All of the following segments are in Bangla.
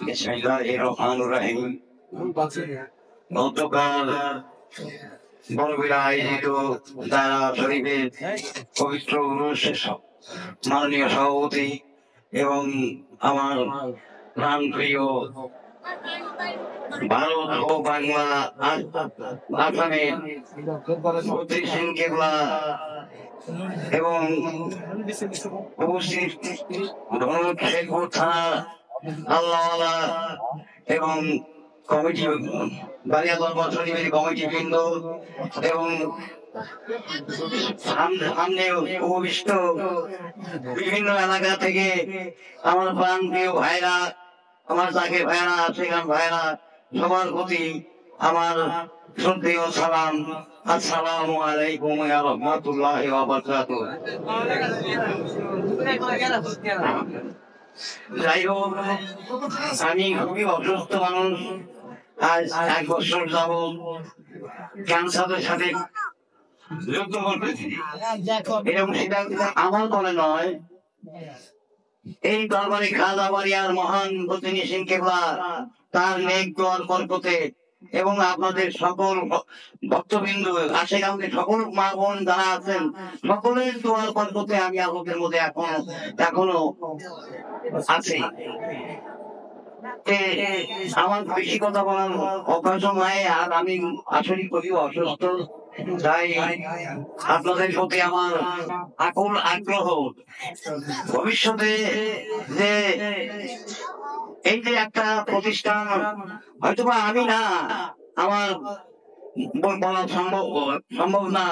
বিসমিল্লাহির রহমানির রহিম। গতকাল বড়বিলা আয়োজিত দারা শরীফের পবিত্র উরুসে মাননীয় সভাপতি এবং আমার প্রাণপ্রিয় ভারত ও বাংলা আসামের মন্ত্রী সিং কেবলা এবং উপস্থিত শেখপুর থানা আল্লাহওয়ালা এবং কমিটি বাড়িয়া দরবার শরীফের কমিটি বৃন্দ এবং সামনে উপবিষ্ট বিভিন্ন এলাকা থেকে আমার প্রাণপ্রিয় ভাইরা, আমার জাকির ভাইরা, সেখান ভাইরা, সবার প্রতি আমার শ্রদ্ধেয় সালাম। আসসালামু আলাইকুম ওয়া রাহমাতুল্লাহি ওয়া বারাকাতুহু। যাই হোক, আমি খুবই অসুস্থ মানুষ। আজ 1 বছর যাবৎ ক্যান্সারের সাথে যুদ্ধ করতেছি। এরকম সেটা আমার বলে নয়, এই দরবারে খাজা বাড়িয়ার মহান প্রতিনিধি সিং কেবলা তার নেক দোয়ার বরকতে এবং আপনাদের সকল ভক্তবিন্দু আশেপাশে সকল মা বোন যারা আছেন সকলের দোয়ার বরকতে আমি আপনাদের মধ্যে এখনো আছি। আমার বেশি কথা বলার অভ্যাস নাই, আর আমি আসলে খুবই অসুস্থ। তাই আপনাদের প্রতি আমার আকুল আগ্রহ, ভবিষ্যতে যে এই যে একটা প্রতিষ্ঠান, হয়তোবা আমি না, আমার বলা সম্ভব না,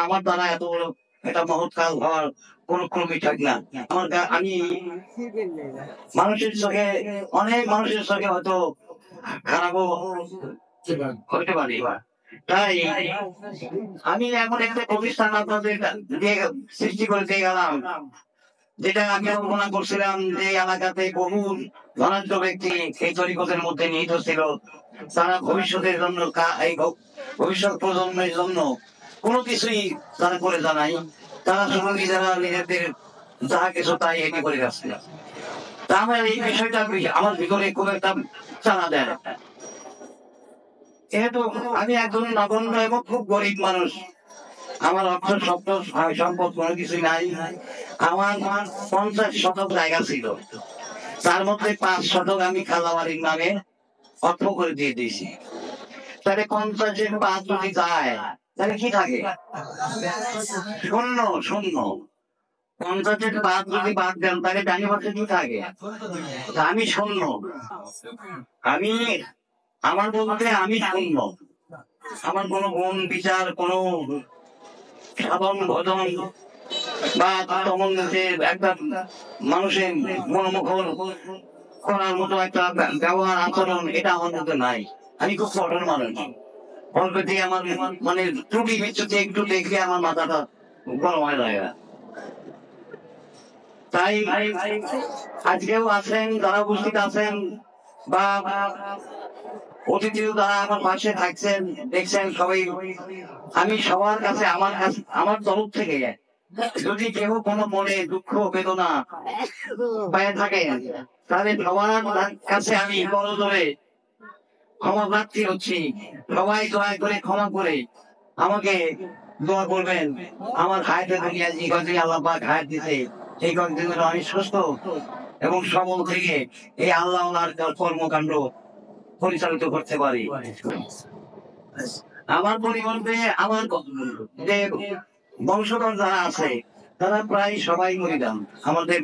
আমার দ্বারা এত বড় একটা মহৎ কাজ হওয়ার কোন ক্রমই থাক না। আমি মানুষের চোখে, অনেক মানুষের চোখে হয়তো খারাপও হতে পারি, তাই আমি এমন একটা প্রতিষ্ঠান আপনাদের সৃষ্টি করে দিয়ে গেলাম, যেটা আমি কল্পনা করছিলাম যে এলাকাতে বহু ধনাঢ্য ব্যক্তি এই তরিকতের মধ্যে নিহিত ছিল, তারা ভবিষ্যতের জন্য, এই ভবিষ্যৎ প্রজন্মের জন্য কোনো কিছুই তারা করে জানাই, তারা শুধু নিজেরা নিজেদের যাহা কিছু তাই এটি করে যাচ্ছে। তা আমার এই বিষয়টা আমার ভিতরে খুব একটা চানা দেয়। যেহেতু আমি একজন নগণ্য এবং খুব গরিব মানুষ, আমার অর্থ শব্দ সম্পদ কোনো কিছুই নাই। আমার 50 শতক জায়গা ছিল, তার মধ্যে 5 শতক আমি খাজাবাড়ির নামে অর্থ করে দিয়ে দিয়েছি। তাহলে 50-এর 5 যদি যায় তাহলে কি থাকে? শূন্য। 50-এর 5 যদি বাদ দেন তাহলে ডানি বছর কি থাকে? আমি শূন্য। আমার বলতে আমি শূন্য। আমার কোনো গুণ বিচার, কোনো সাধন ভজন বা তখন যে একটা মানুষের মনোমুখর করার মতো একটা ব্যবহার আচরণ, এটা আমার মধ্যে নাই। আমি খুব কঠোর মানুষ। অল্প দিয়ে আমার মানে ত্রুটি বিচ্যুতি একটু দেখলে আমার মাথাটা গরম হয়ে যায়। তাই আজকেও আছেন যারা উপস্থিত আছেন বা অতিথিও যারা আমার পাশে থাকছেন, দেখছেন সবাই, আমি সবার কাছে আমার তরফ থেকে যদি কেউ কোনো মনে দুঃখ বেদনা পায়ে থাকে তাহলে সবার কাছে আমি বড় ধরে ক্ষমা প্রার্থী হচ্ছি। সবাই দয়া করে ক্ষমা করে আমাকে দোয়া করবেন। আমার হায়াতে দুনিয়া যে কদিন আল্লাহ পাক হায়াত দিতে, এই কদিন আমি সুস্থ এবং সবল থেকে এই আল্লাহর কর্মকাণ্ড পরিচালিত করতে পারি। আমার পরিবর্তে আমার যে বংশধর যারা আছে তারা প্রায় সবাই মরিদান। আমাদের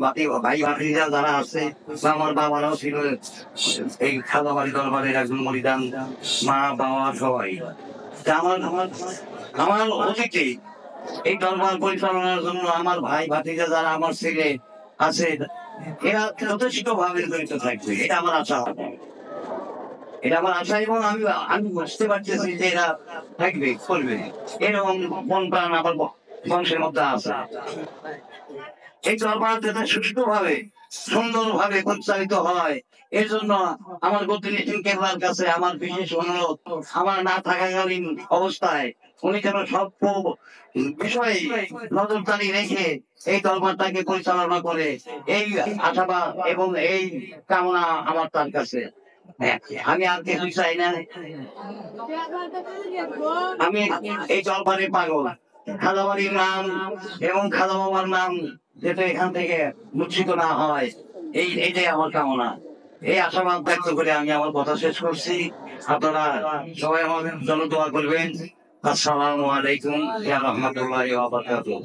ভাই ভাতিজা যারা আছে, আমার বাবারাও ছিল এই খাজাবাড়ি দরবারের একজন মরিদান, মা বাবা সবাই। আমার অতীতে এই দরবার পরিচালনার জন্য আমার ভাই ভাতিজা যারা আমার ছেলে আছে, এরা যথেষ্ট ভাবে জড়িত থাকবে, এটা আমার আশা। এবং আমি বুঝতে পারতেছি যে এরা থাকবে, করবে, এরকম মন প্রাণ আমার বংশের মধ্যে আছে। এই দরবার যাতে সুষ্ঠুভাবে সুন্দরভাবে পরিচালিত হয়। এর জন্য আমার গতিনিধি কেবলার কাছে আমার বিশেষ অনুরোধ, আমার না থাকাকালীন অবস্থায় উনি যেন সব বিষয়ে নজরদারি রেখে এই দরবারটাকে পরিচালনা করে, এই আশাবাদ এবং এই কামনা আমার তার কাছে। আমি আর কিছু চাই না। আমি এই দরবারে পাগল। খালাবাড়ির নাম এবং খালা বাবার নাম যাতে এখান থেকে মুচ্ছিত না হয়, এইটাই আমার কামনা। এই আশাবাদ ব্যক্ত করে আমি আমার কথা শেষ করছি। আপনারা সবাই আমাদের জন্য দোয়া করবেন। আসসালামু আলাইকুম ওয়া রাহমাতুল্লাহি ওয়া বারাকাতুহু।